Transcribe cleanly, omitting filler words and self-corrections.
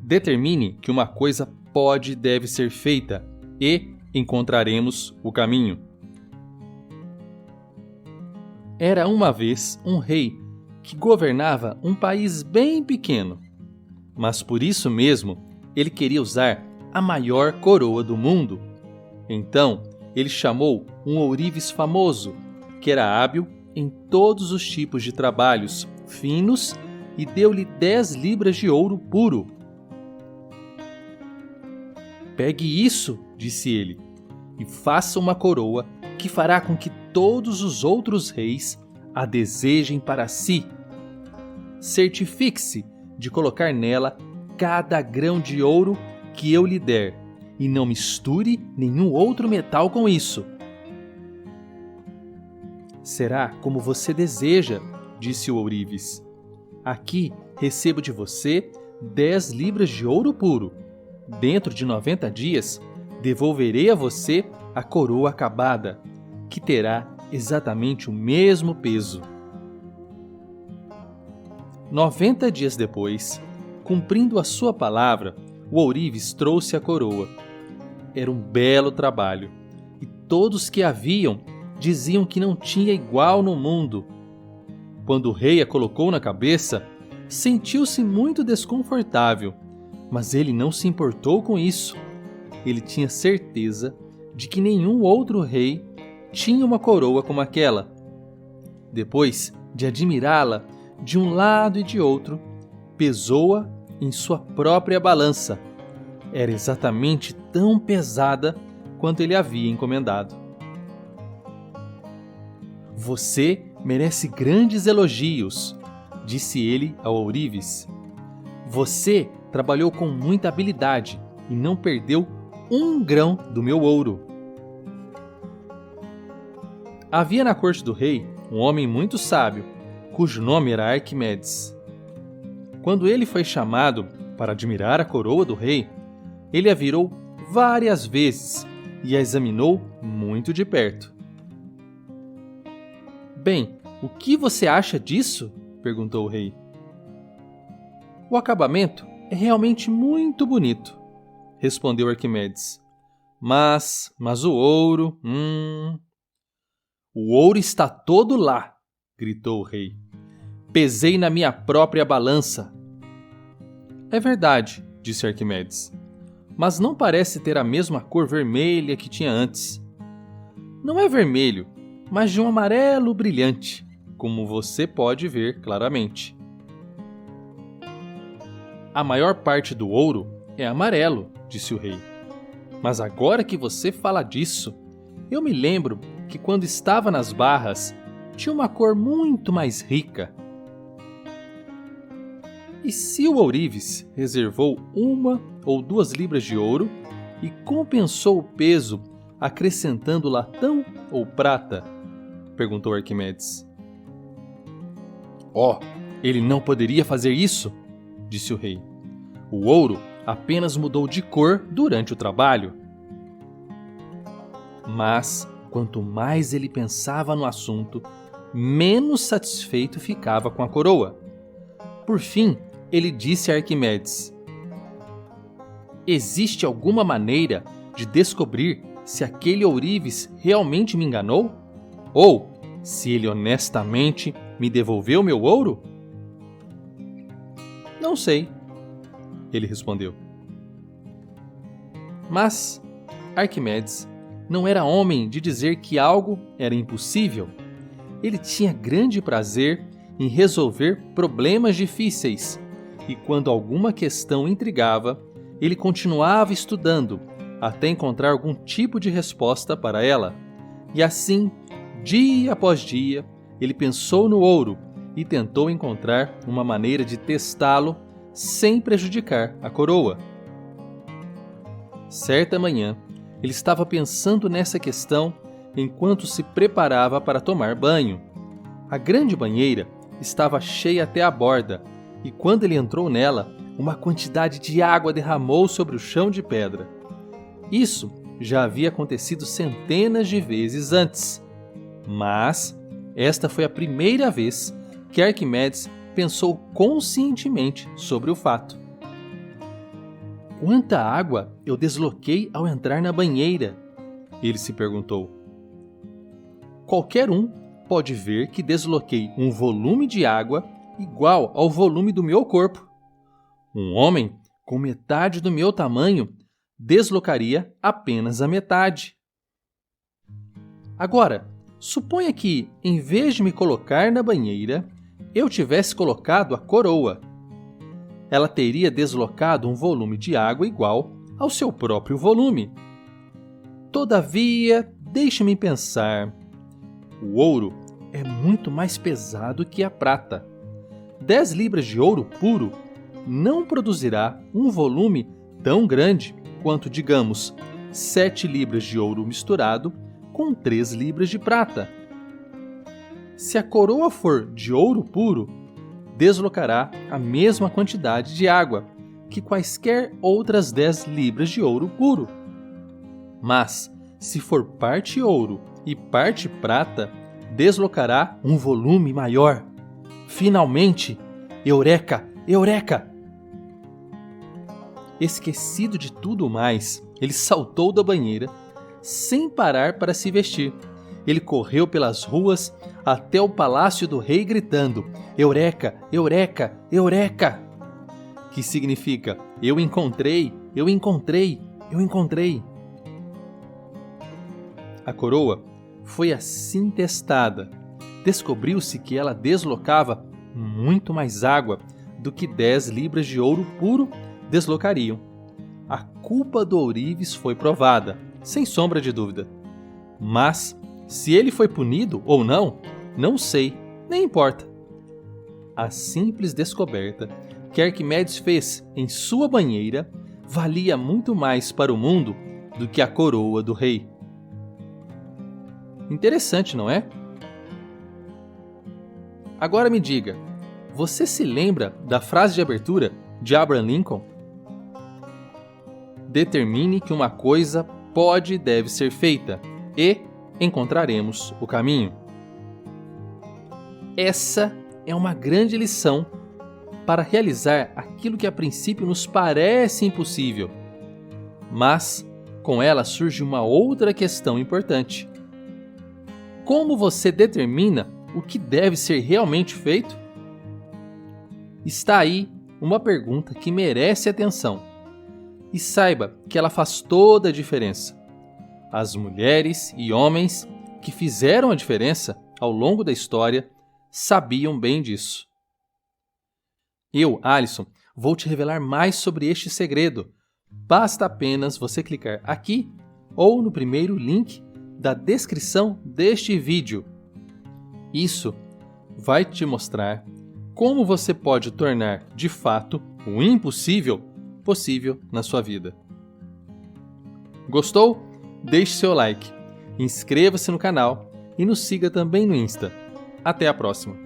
Determine que uma coisa pode e deve ser feita e encontraremos o caminho. Era uma vez um rei que governava um país bem pequeno, mas por isso mesmo ele queria usar a maior coroa do mundo. Então ele chamou um ourives famoso, que era hábil em todos os tipos de trabalhos finos, e deu-lhe 10 libras de ouro puro. Pegue isso, disse ele, e faça uma coroa que fará com que todos os outros reis a desejem para si. Certifique-se de colocar nela cada grão de ouro que eu lhe der, e não misture nenhum outro metal com isso. Será como você deseja, disse o ourives. Aqui recebo de você 10 libras de ouro puro. Dentro de 90 dias, devolverei a você a coroa acabada, que terá exatamente o mesmo peso. 90 dias depois, cumprindo a sua palavra, o ourives trouxe a coroa. Era um belo trabalho, e todos que a viam diziam que não tinha igual no mundo. Quando o rei a colocou na cabeça, sentiu-se muito desconfortável, mas ele não se importou com isso. Ele tinha certeza de que nenhum outro rei tinha uma coroa como aquela. Depois de admirá-la de um lado e de outro, pesou-a em sua própria balança. Era exatamente tão pesada quanto ele havia encomendado. Você merece grandes elogios, disse ele ao ourives. Você trabalhou com muita habilidade e não perdeu um grão do meu ouro. Havia na corte do rei um homem muito sábio, cujo nome era Arquimedes. Quando ele foi chamado para admirar a coroa do rei, ele a virou várias vezes e a examinou muito de perto. Bem, o que você acha disso? Perguntou o rei. O acabamento é realmente muito bonito, respondeu Arquimedes. Mas o ouro... O ouro está todo lá, gritou o rei. Pesei na minha própria balança. É verdade, disse Arquimedes, mas não parece ter a mesma cor vermelha que tinha antes. Não é vermelho, mas de um amarelo brilhante, como você pode ver claramente. A maior parte do ouro é amarelo, disse o rei. Mas agora que você fala disso, eu me lembro que quando estava nas barras, tinha uma cor muito mais rica. E se o ourives reservou 1 ou 2 libras de ouro e compensou o peso acrescentando latão ou prata? Perguntou Arquimedes. Ele não poderia fazer isso, disse o rei. O ouro apenas mudou de cor durante o trabalho. Mas, quanto mais ele pensava no assunto, menos satisfeito ficava com a coroa. Por fim, ele disse a Arquimedes: existe alguma maneira de descobrir se aquele ourives realmente me enganou? Ou se ele honestamente me devolveu meu ouro? Não sei, ele respondeu. Mas Arquimedes não era homem de dizer que algo era impossível. Ele tinha grande prazer em resolver problemas difíceis, e quando alguma questão intrigava, ele continuava estudando até encontrar algum tipo de resposta para ela. E assim, dia após dia, ele pensou no ouro e tentou encontrar uma maneira de testá-lo sem prejudicar a coroa. Certa manhã, ele estava pensando nessa questão enquanto se preparava para tomar banho. A grande banheira estava cheia até a borda, e quando ele entrou nela, uma quantidade de água derramou sobre o chão de pedra. Isso já havia acontecido centenas de vezes antes, mas esta foi a primeira vez que Arquimedes pensou conscientemente sobre o fato. Quanta água eu desloquei ao entrar na banheira? Ele se perguntou. Qualquer um pode ver que desloquei um volume de água igual ao volume do meu corpo. Um homem com metade do meu tamanho deslocaria apenas a metade. Agora, suponha que, em vez de me colocar na banheira, eu tivesse colocado a coroa. Ela teria deslocado um volume de água igual ao seu próprio volume. Todavia, deixe-me pensar. O ouro é muito mais pesado que a prata. 10 libras de ouro puro não produzirá um volume tão grande quanto, digamos, 7 libras de ouro misturado com 3 libras de prata. Se a coroa for de ouro puro, deslocará a mesma quantidade de água que quaisquer outras 10 libras de ouro puro. Mas, se for parte ouro e parte prata, deslocará um volume maior. Finalmente! Eureka! Eureka! Esquecido de tudo mais, ele saltou da banheira, sem parar para se vestir. Ele correu pelas ruas até o palácio do rei gritando: Eureka! Eureka! Eureka! Que significa: eu encontrei! Eu encontrei! Eu encontrei! A coroa foi assim testada. Descobriu-se que ela deslocava muito mais água do que 10 libras de ouro puro deslocariam. A culpa do ourives foi provada, sem sombra de dúvida. Mas, se ele foi punido ou não, não sei, nem importa. A simples descoberta que Arquimedes fez em sua banheira valia muito mais para o mundo do que a coroa do rei. Interessante, não é? Agora me diga, você se lembra da frase de abertura de Abraham Lincoln? Determine que uma coisa pode e deve ser feita, e encontraremos o caminho. Essa é uma grande lição para realizar aquilo que a princípio nos parece impossível. Mas, com ela surge uma outra questão importante. Como você determina o que deve ser realmente feito? Está aí uma pergunta que merece atenção. E saiba que ela faz toda a diferença. As mulheres e homens que fizeram a diferença ao longo da história sabiam bem disso. Eu, Alisson, vou te revelar mais sobre este segredo. Basta apenas você clicar aqui ou no primeiro link da descrição deste vídeo. Isso vai te mostrar como você pode tornar, de fato, o impossível possível na sua vida. Gostou? Deixe seu like, inscreva-se no canal e nos siga também no Insta. Até a próxima!